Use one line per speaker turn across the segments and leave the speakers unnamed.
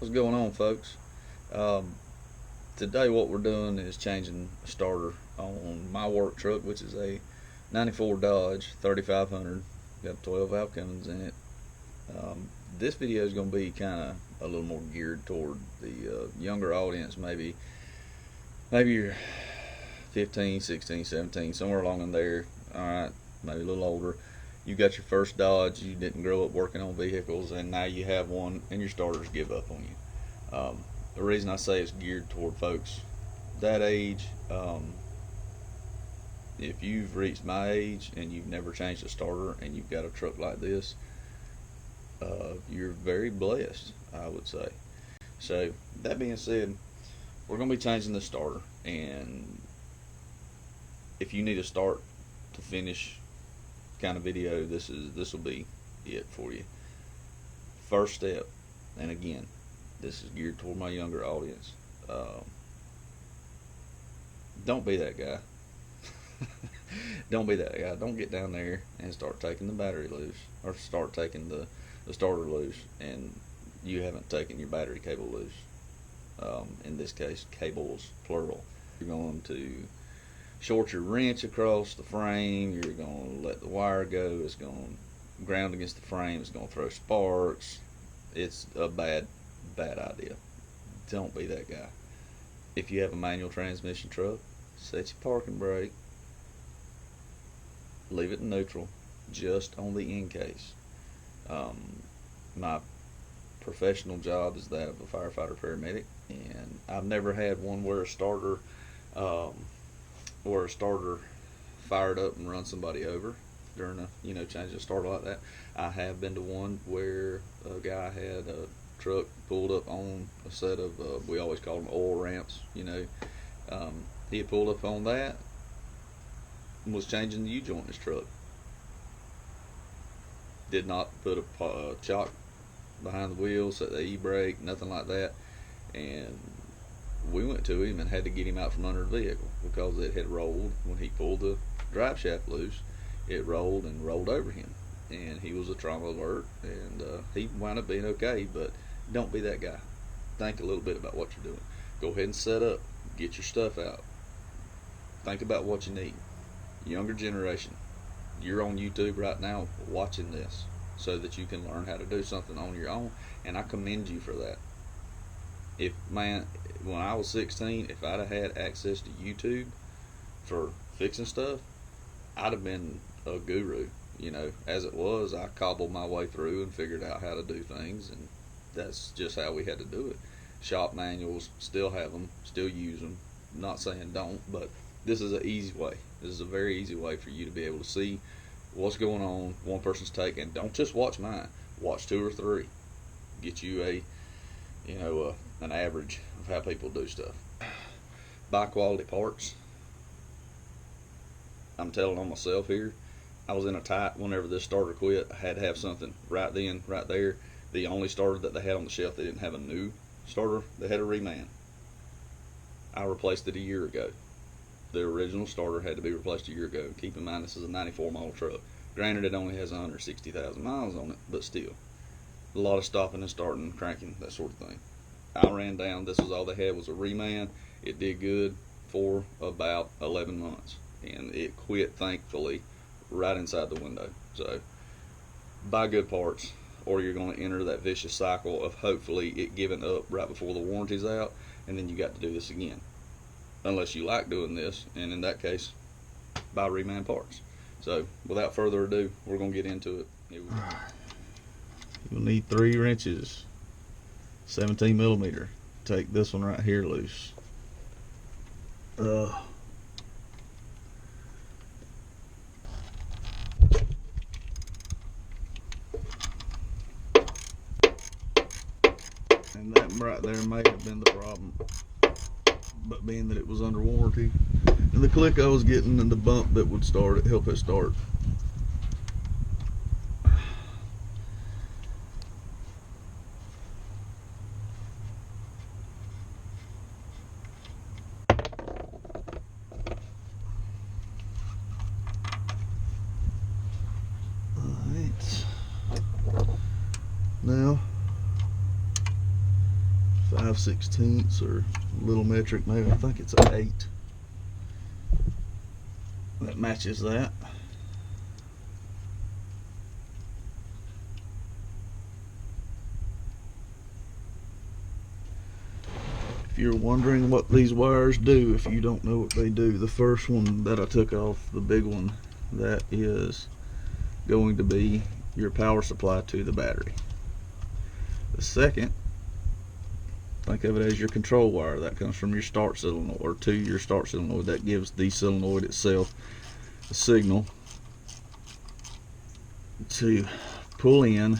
What's going on, folks? Um, Today, what we're doing is changing a starter on my work truck, which is a '94 Dodge 3500. Got 12 valve Cummins in it. Um, this video is going to be kind of a little more geared toward the younger audience, maybe you're 15, 16, 17, somewhere along in there. All right, maybe a little older. You got your first Dodge. You didn't grow up working on vehicles, and now you have one, and your starters give up on you. The reason I say it's geared toward folks that age, if you've reached my age and you've never changed a starter and you've got a truck like this, you're very blessed, I would say. So that being said, we're going to be changing the starter, and if you need a start to finish kind of video, this will be it for you. First step, and again, this is geared toward my younger audience. Don't be that guy. Don't be that guy. Don't get down there and start taking the battery loose, or start taking the starter loose, and you haven't taken your battery cable loose. In this case, cables plural. You're going to short your wrench across the frame. You're going to let the wire go. It's going to ground against the frame. It's going to throw sparks. It's a bad idea. Don't be that guy. If you have a manual transmission truck, set your parking brake. Leave it in neutral, just on the in case. My professional job is that of a firefighter paramedic, and I've never had one um, where a starter fired up and run somebody over during a change of starter like that. I have been to one where a guy had a truck pulled up on a set of we always call them oil ramps. He had pulled up on that and was changing the U-joint in his truck. Did not put a chock behind the wheel, set the e-brake, nothing like that. And we went to him and had to get him out from under the vehicle because it had rolled. When he pulled the drive shaft loose, it rolled and rolled over him, and he was a trauma alert, and he wound up being okay. But don't be that guy. Think a little bit about what you're doing. Go ahead and set up. Get your stuff out. Think about what you need. Younger generation, you're on YouTube right now watching this so that you can learn how to do something on your own, and I commend you for that. When I was 16, if I'd have had access to YouTube for fixing stuff, I'd have been a guru. As it was, I cobbled my way through and figured out how to do things, and that's just how we had to do it. Shop manuals, still have them, still use them. Not saying don't, but this is an easy way. This is a very easy way for you to be able to see what's going on, one person's take, and don't just watch mine. Watch two or three. Get you an average of how people do stuff. Buy quality parts. I'm telling on myself here. I was in a tight whenever this starter quit. I had to have something right then, right there. The only starter that they had on the shelf, they didn't have a new starter. They had a reman. I replaced it a year ago. The original starter had to be replaced a year ago. Keep in mind, this is a '94 model truck. Granted, it only has 160,000 miles on it, but still. A lot of stopping and starting, cranking, that sort of thing. I ran down, this was all they had was a reman. It did good for about 11 months. And it quit, thankfully, right inside the window. So, buy good parts, or you're going to enter that vicious cycle of hopefully it giving up right before the warranty's out, and then you got to do this again. Unless you like doing this, and in that case, buy reman parts. So, without further ado, we're going to get into it. Here we go. You'll need 3 wrenches, 17 millimeter. Take this one right here loose. And that right there may have been the problem, but being that it was under warranty, and the click I was getting and the bump that would start it, help it start. Alright. Now 5/16 or a little metric, maybe. I think it's an 8. That matches that. If you're wondering what these wires do, if you don't know what they do, the first one that I took off, the big one, that is going to be your power supply to the battery. The second, think of it as your control wire. That comes from your start solenoid, or to your start solenoid. That gives the solenoid itself a signal to pull in,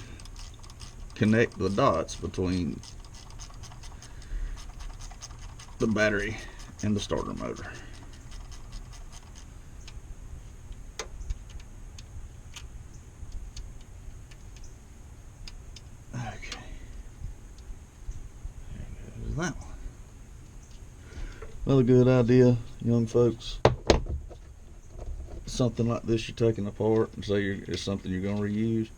connect the dots between the battery and the starter motor. Okay, there goes that one. Another good idea, young folks. Something like this you're taking apart and say it's something you're going to reuse,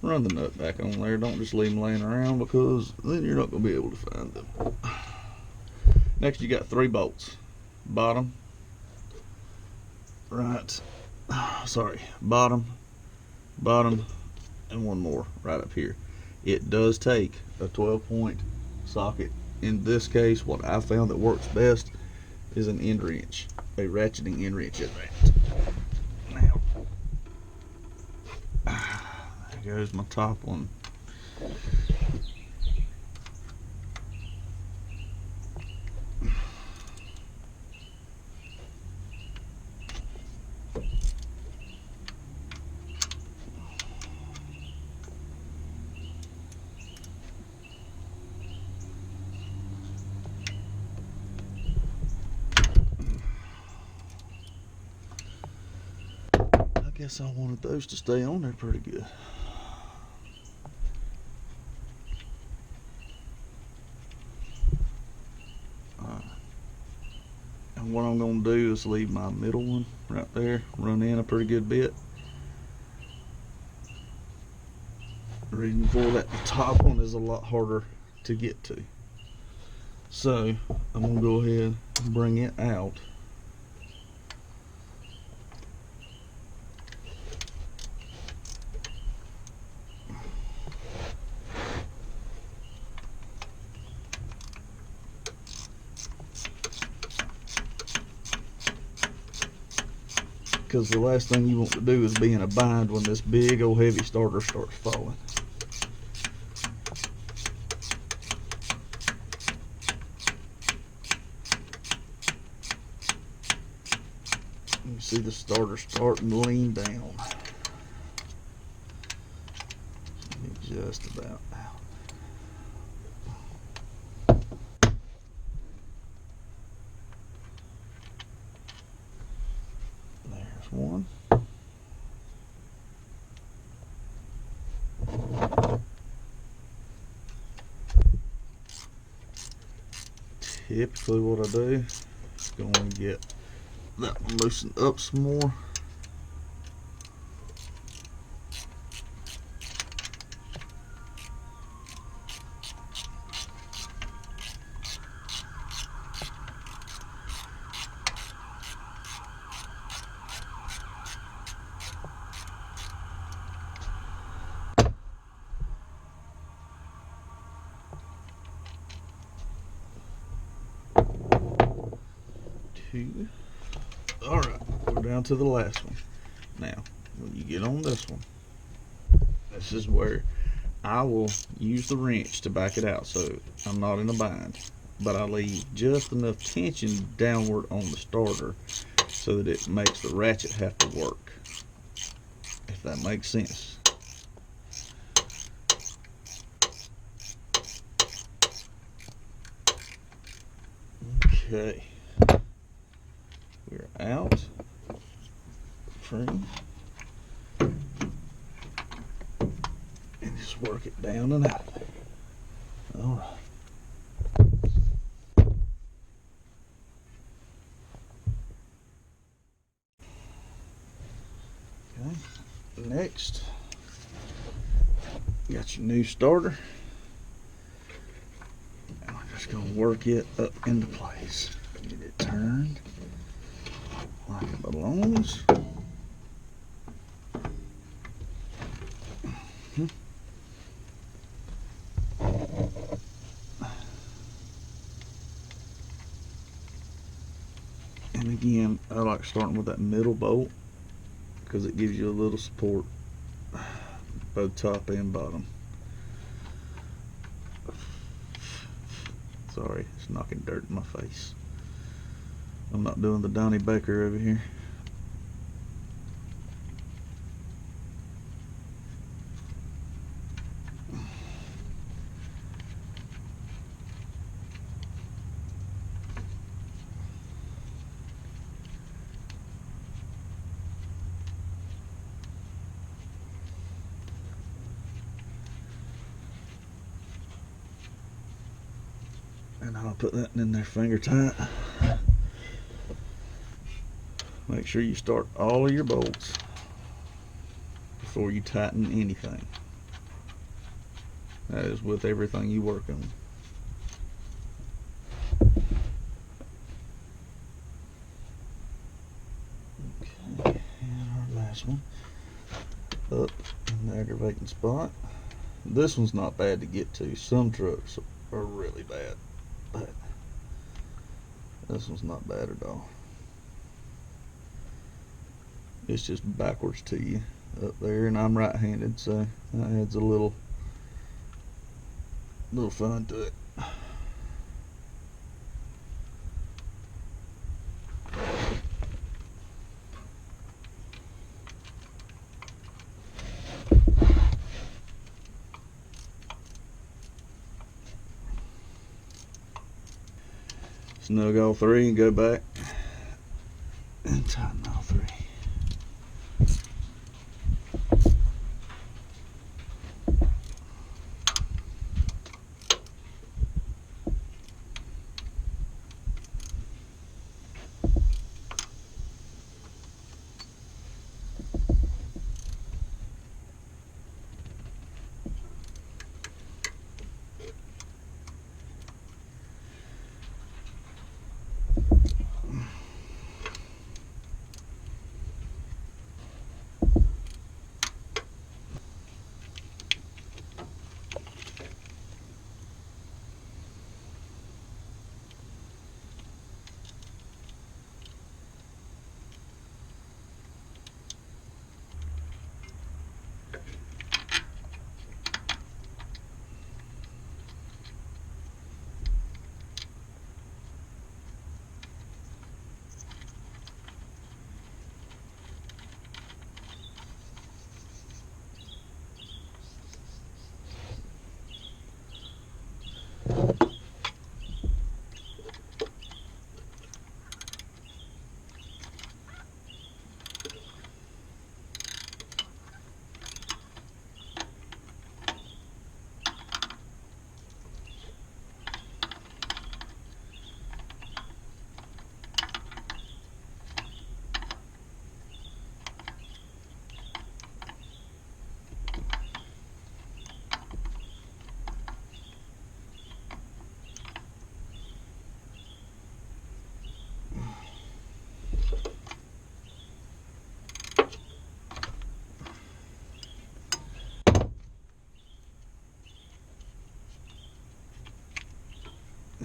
run the nut back on there. Don't just leave them laying around, because then you're not going to be able to find them. Next, you got 3 bolts. Bottom, right, bottom, and one more right up here. It does take a 12-point socket. In this case, what I found that works best is an end wrench, a ratcheting end wrench in that. Now, there goes my top one. I guess I wanted those to stay on there pretty good. And what I'm going to do is leave my middle one right there, run in a pretty good bit. The reason for that, the top one is a lot harder to get to. So I'm going to go ahead and bring it out. Because the last thing you want to do is be in a bind when this big old heavy starter starts falling. You see the starter starting to lean down. Just about out. There's one. Typically what I do is go and get that one loosened up some more. Alright, we're down to the last one. Now, when you get on this one, this is where I will use the wrench to back it out so I'm not in a bind. But I leave just enough tension downward on the starter so that it makes the ratchet have to work. If that makes sense. Okay. We're out. Free. And just work it down and out of there. Alright. Okay. Next, got your new starter. And I just just gonna work it up into place. Get it turned like it belongs. And again, I like starting with that middle bolt because it gives you a little support both top and bottom. Sorry, it's knocking dirt in my face. I'm not doing the Donnie Baker over here. And I'll put that in there finger tight. Make sure you start all of your bolts before you tighten anything. That is with everything you work on. Okay, and our last one up in the aggravating spot. This one's not bad to get to. Some trucks are really bad, but this one's not bad at all. It's just backwards to you up there, and I'm right-handed, so that adds a little fun to it. Snug all three and go back and tighten all three.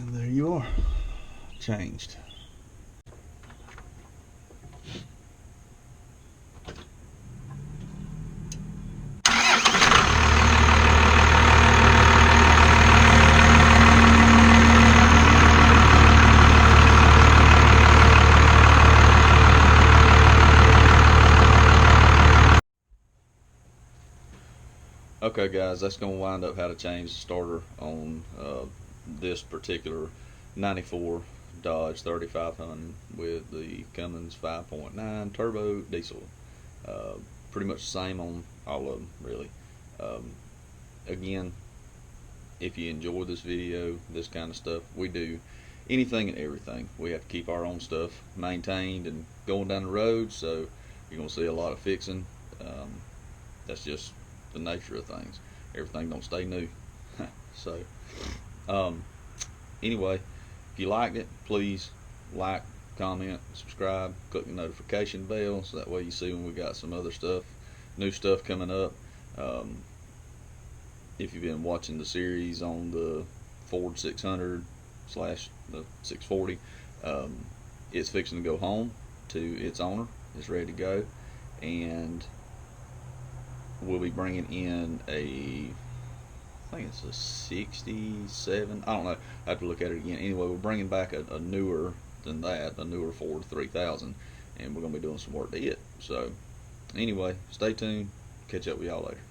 And there you are, changed. Okay guys, that's going to wind up how to change the starter on this particular 94 Dodge 3500 with the Cummins 5.9 turbo diesel. Pretty much the same on all of them, really. Again, if you enjoy this video, this kind of stuff, we do anything and everything. We have to keep our own stuff maintained and going down the road, so you're going to see a lot of fixing. That's just the nature of things. Everything don't stay new. So Anyway, if you liked it, please like, comment, subscribe, click the notification bell so that way you see when we got some other stuff, new stuff coming up. Um, if you've been watching the series on the Ford 600 slash the 640, it's fixing to go home to its owner. It's ready to go, and we'll be bringing in I think it's a 67. I don't know. I have to look at it again. Anyway, we're bringing back a newer than that, a newer Ford 3000, and we're going to be doing some work to it. So, anyway, stay tuned. Catch up with y'all later.